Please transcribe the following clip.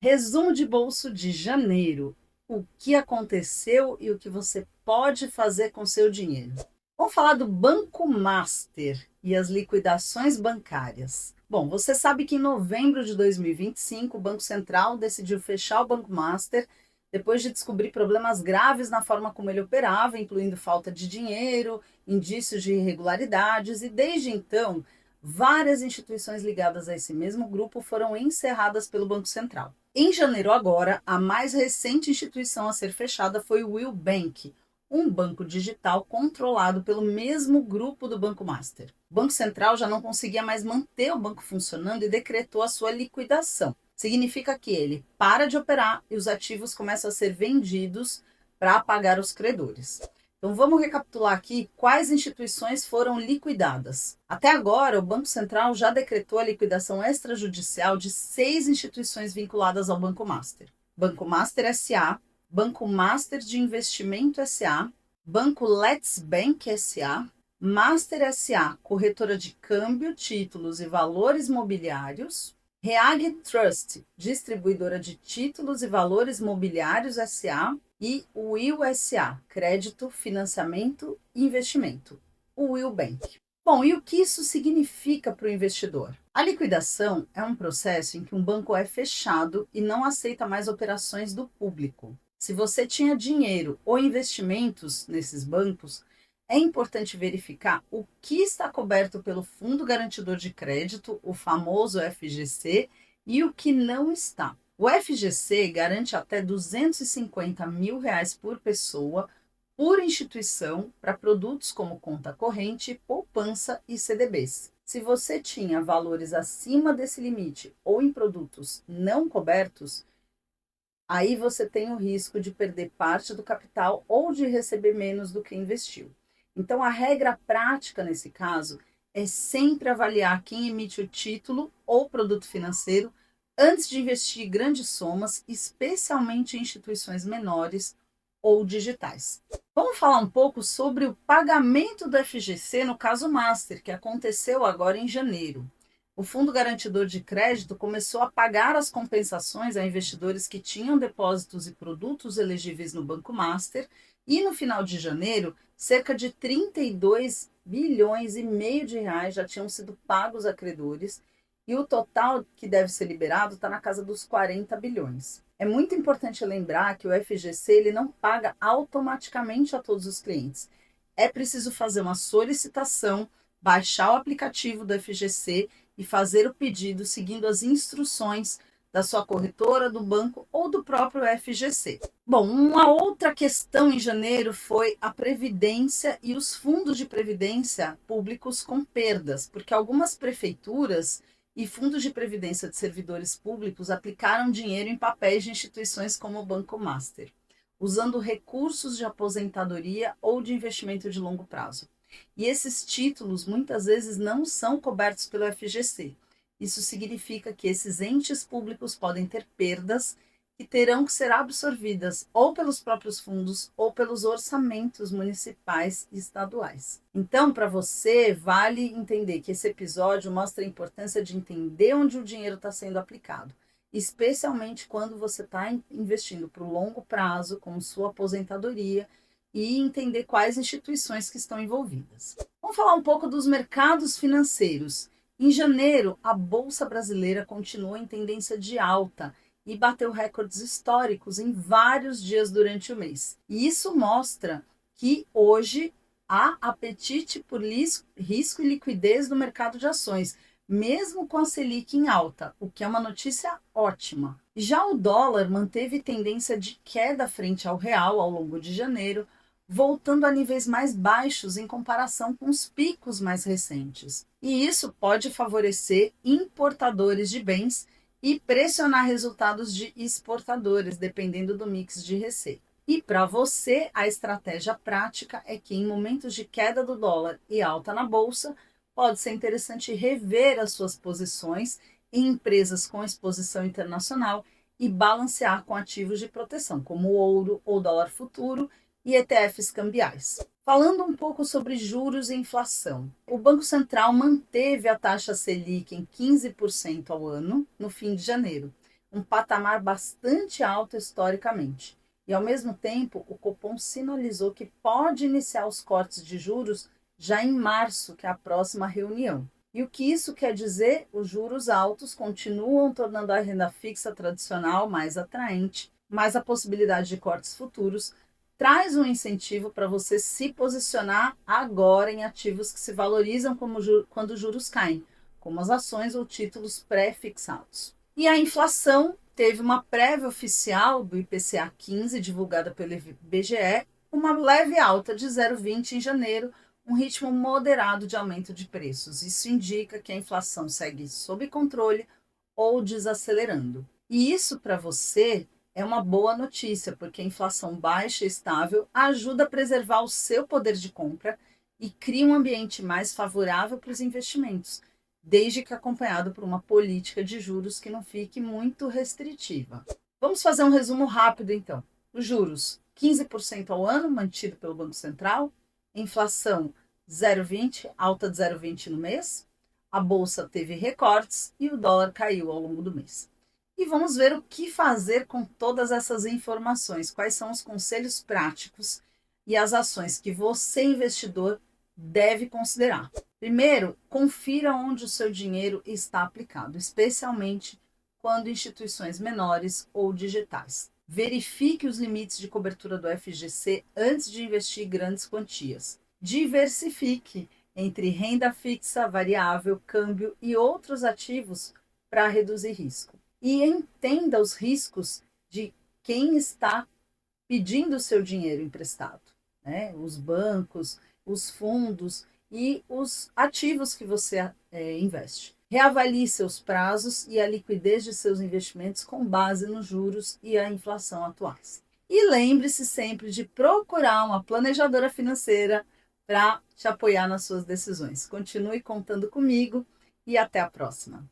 Resumo de bolso de janeiro. O que aconteceu e o que você pode fazer com seu dinheiro. Vamos falar do Banco Master e as liquidações bancárias. Bom, você sabe que em novembro de 2025, o Banco Central decidiu fechar o Banco Master depois de descobrir problemas graves na forma como ele operava, incluindo falta de dinheiro, indícios de irregularidades, e desde então, várias instituições ligadas a esse mesmo grupo foram encerradas pelo Banco Central. Em janeiro agora, a mais recente instituição a ser fechada foi o Will Bank, um banco digital controlado pelo mesmo grupo do Banco Master. O Banco Central já não conseguia mais manter o banco funcionando e decretou a sua liquidação. Significa que ele para de operar e os ativos começam a ser vendidos para pagar os credores. Então vamos recapitular aqui quais instituições foram liquidadas. Até agora, o Banco Central já decretou a liquidação extrajudicial de 6 instituições vinculadas ao Banco Master. Banco Master S.A., Banco Master de Investimento S.A., Banco Let's Bank S.A., Master S.A., corretora de câmbio, títulos e valores mobiliários, Reag Trust, distribuidora de títulos e valores mobiliários S.A., e o Will S.A., crédito, financiamento e investimento, o Will Bank. Bom, e o que isso significa para o investidor? A liquidação é um processo em que um banco é fechado e não aceita mais operações do público. Se você tinha dinheiro ou investimentos nesses bancos, é importante verificar o que está coberto pelo Fundo Garantidor de Crédito, o famoso FGC, e o que não está. O FGC garante até R$ 250 mil por pessoa, por instituição, para produtos como conta corrente, poupança e CDBs. Se você tinha valores acima desse limite ou em produtos não cobertos, aí você tem o risco de perder parte do capital ou de receber menos do que investiu. Então, a regra prática nesse caso é sempre avaliar quem emite o título ou produto financeiro antes de investir grandes somas, especialmente em instituições menores ou digitais. Vamos falar um pouco sobre o pagamento do FGC no caso Master, que aconteceu agora em janeiro. O Fundo Garantidor de Crédito começou a pagar as compensações a investidores que tinham depósitos e produtos elegíveis no Banco Master e no final de janeiro, cerca de 32 bilhões e meio de reais já tinham sido pagos a credores e o total que deve ser liberado está na casa dos 40 bilhões. É muito importante lembrar que o FGC ele não paga automaticamente a todos os clientes. É preciso fazer uma solicitação, baixar o aplicativo do FGC e fazer o pedido seguindo as instruções da sua corretora, do banco ou do próprio FGC. Bom, uma outra questão em janeiro foi a previdência e os fundos de previdência públicos com perdas, porque algumas prefeituras e fundos de previdência de servidores públicos aplicaram dinheiro em papéis de instituições como o Banco Master, usando recursos de aposentadoria ou de investimento de longo prazo. E esses títulos muitas vezes não são cobertos pelo FGC. Isso significa que esses entes públicos podem ter perdas que terão que ser absorvidas ou pelos próprios fundos ou pelos orçamentos municipais e estaduais. Então, para você, vale entender que esse episódio mostra a importância de entender onde o dinheiro está sendo aplicado, especialmente quando você está investindo para o longo prazo, como sua aposentadoria, e entender quais instituições que estão envolvidas. Vamos falar um pouco dos mercados financeiros. Em janeiro, a Bolsa Brasileira continuou em tendência de alta e bateu recordes históricos em vários dias durante o mês. E isso mostra que hoje há apetite por risco e liquidez no mercado de ações, mesmo com a Selic em alta, o que é uma notícia ótima. Já o dólar manteve tendência de queda frente ao real ao longo de janeiro, voltando a níveis mais baixos em comparação com os picos mais recentes. E isso pode favorecer importadores de bens e pressionar resultados de exportadores, dependendo do mix de receita. E para você, a estratégia prática é que em momentos de queda do dólar e alta na bolsa, pode ser interessante rever as suas posições em empresas com exposição internacional e balancear com ativos de proteção, como o ouro ou dólar futuro, e ETFs cambiais. Falando um pouco sobre juros e inflação, o Banco Central manteve a taxa Selic em 15% ao ano no fim de janeiro, um patamar bastante alto historicamente. E, ao mesmo tempo, o Copom sinalizou que pode iniciar os cortes de juros já em março, que é a próxima reunião. E o que isso quer dizer? Os juros altos continuam tornando a renda fixa tradicional mais atraente, mas a possibilidade de cortes futuros traz um incentivo para você se posicionar agora em ativos que se valorizam quando os juros caem, como as ações ou títulos pré-fixados. E a inflação teve uma prévia oficial do IPCA 15, divulgada pelo IBGE, uma leve alta de 0,20 em janeiro, um ritmo moderado de aumento de preços. Isso indica que a inflação segue sob controle ou desacelerando. E isso para você é uma boa notícia, porque a inflação baixa e estável ajuda a preservar o seu poder de compra e cria um ambiente mais favorável para os investimentos, desde que acompanhado por uma política de juros que não fique muito restritiva. Vamos fazer um resumo rápido, então. Os juros, 15% ao ano, mantido pelo Banco Central. Inflação, 0,20, alta de 0,20 no mês. A bolsa teve recortes e o dólar caiu ao longo do mês. E vamos ver o que fazer com todas essas informações, quais são os conselhos práticos e as ações que você, investidor, deve considerar. Primeiro, confira onde o seu dinheiro está aplicado, especialmente quando instituições menores ou digitais. Verifique os limites de cobertura do FGC antes de investir grandes quantias. Diversifique entre renda fixa, variável, câmbio e outros ativos para reduzir risco. E entenda os riscos de quem está pedindo o seu dinheiro emprestado, né? Os bancos, os fundos e os ativos que você investe. Reavalie seus prazos e a liquidez de seus investimentos com base nos juros e a inflação atuais. E lembre-se sempre de procurar uma planejadora financeira para te apoiar nas suas decisões. Continue contando comigo e até a próxima.